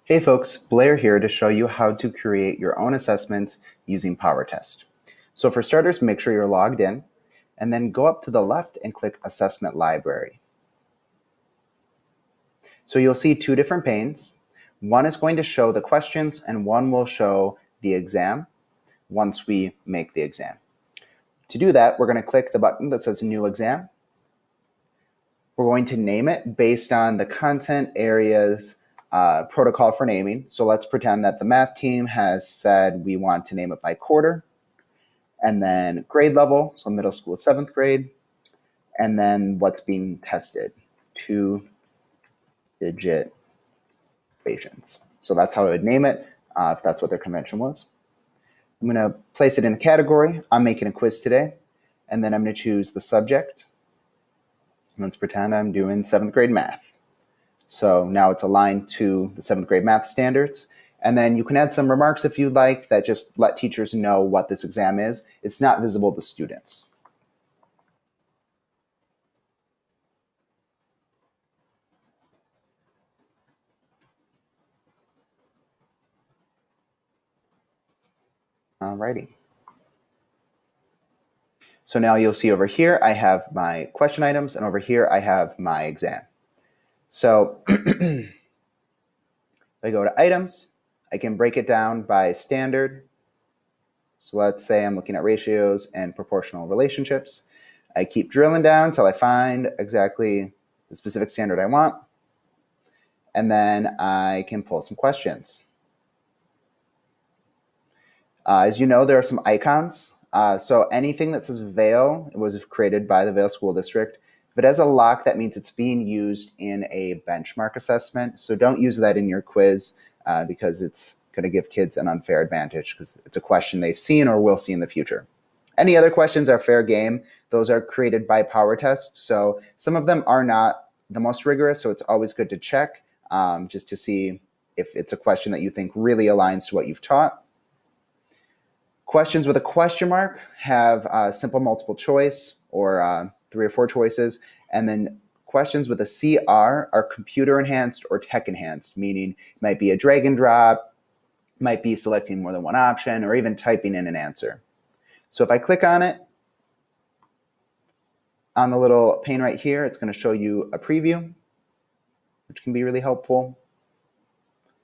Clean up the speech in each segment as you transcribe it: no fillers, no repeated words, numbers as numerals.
Hey folks, Blair here to show you how to create your own assessments using PowerTest. So for starters, make sure you're logged in, and then go up to the left and click Assessment Library. So you'll see two different panes. One is going to show the questions, and one will show the exam once we make the exam. To do that, we're going to click the button that says New Exam. We're going to name it based on the content area's protocol for naming. So let's pretend that the math team has said we want to name it by quarter, and then grade level, so middle school 7th grade, and then what's being tested, 2-digit equations. So that's how I would name it if that's what their convention was. I'm going to place it in a category. I'm making a quiz today, and then I'm going to choose the subject. Let's pretend I'm doing 7th grade math. So now it's aligned to the 7th grade math standards. And then you can add some remarks if you'd like that just let teachers know what this exam is. It's not visible to students. Alrighty. So now you'll see over here, I have my question items, and over here I have my exam. So if I go to items, I can break it down by standard. So let's say I'm looking at ratios and proportional relationships. I keep drilling down until I find exactly the specific standard I want. And then I can pull some questions. As you know, there are some icons. So anything that says Vail was created by the Vail School District. If it has a lock, that means it's being used in a benchmark assessment. So don't use that in your quiz because it's going to give kids an unfair advantage because it's a question they've seen or will see in the future. Any other questions are fair game. Those are created by PowerTest. So some of them are not the most rigorous, so it's always good to check just to see if it's a question that you think really aligns to what you've taught. Questions with a question mark have simple multiple choice or 3 or 4 choices, and then questions with a CR are computer enhanced or tech enhanced, meaning it might be a drag and drop, might be selecting more than one option, or even typing in an answer. So if I click on it, on the little pane right here, it's going to show you a preview, which can be really helpful.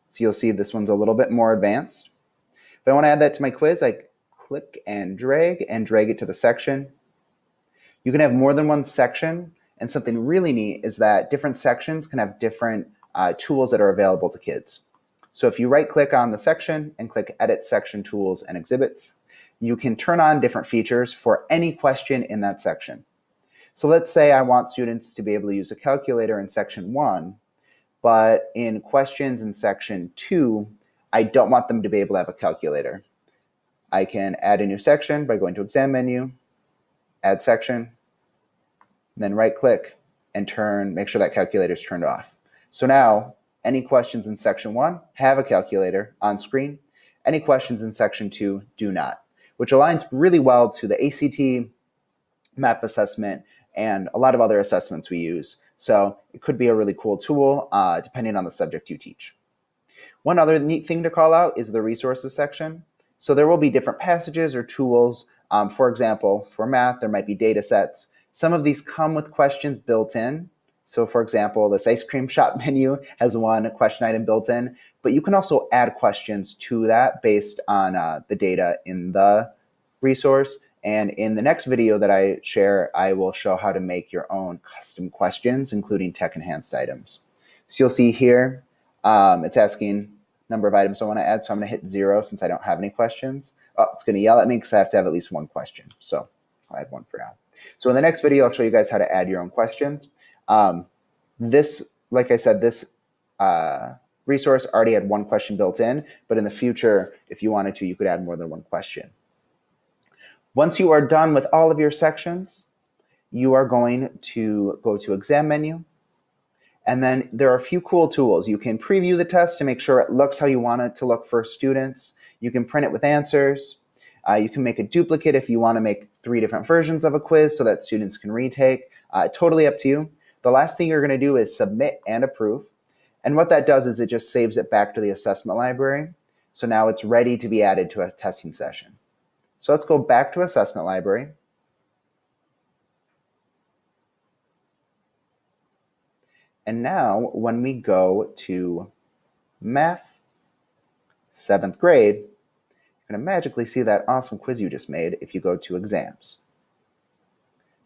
So you'll see this one's a little bit more advanced. If I want to add that to my quiz, I click and drag it to the section. You can have more than one section, and something really neat is that different sections can have different tools that are available to kids. So if you right-click on the section and click Edit Section Tools and Exhibits, you can turn on different features for any question in that section. So let's say I want students to be able to use a calculator in Section 1, but in questions in Section 2, I don't want them to be able to have a calculator. I can add a new section by going to Exam menu, Add Section, then right-click and make sure that calculator is turned off. So now, any questions in Section 1 have a calculator on screen. Any questions in Section 2 do not, which aligns really well to the ACT, MAP assessment, and a lot of other assessments we use. So it could be a really cool tool depending on the subject you teach. One other neat thing to call out is the resources section. So there will be different passages or tools. For example, for math, there might be data sets. Some of these come with questions built in. So for example, this ice cream shop menu has one question item built in, but you can also add questions to that based on the data in the resource. And in the next video that I share, I will show how to make your own custom questions, including tech-enhanced items. So you'll see here, it's asking number of items I want to add, so I'm going to hit 0 since I don't have any questions. Oh, it's going to yell at me because I have to have at least one question. So I'll add one for now. So in the next video, I'll show you guys how to add your own questions. Like I said, this resource already had one question built in, but in the future, if you wanted to, you could add more than one question. Once you are done with all of your sections, you are going to go to Exam menu. And then there are a few cool tools. You can preview the test to make sure it looks how you want it to look for students. You can print it with answers. You can make a duplicate if you want to make 3 different versions of a quiz so that students can retake. Totally up to you. The last thing you're going to do is submit and approve. And what that does is it just saves it back to the assessment library. So now it's ready to be added to a testing session. So let's go back to assessment library. And now when we go to math, 7th grade, you're going to magically see that awesome quiz you just made if you go to exams.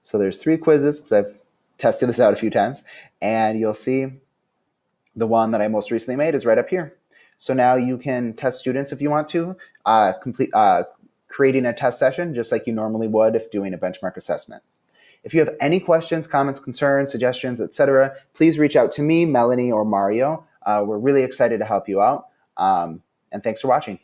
So there's 3 quizzes because I've tested this out a few times, and you'll see the one that I most recently made is right up here. So now you can test students if you want to, creating a test session just like you normally would if doing a benchmark assessment. If you have any questions, comments, concerns, suggestions, etc., please reach out to me, Melanie, or Mario. We're really excited to help you out. And thanks for watching.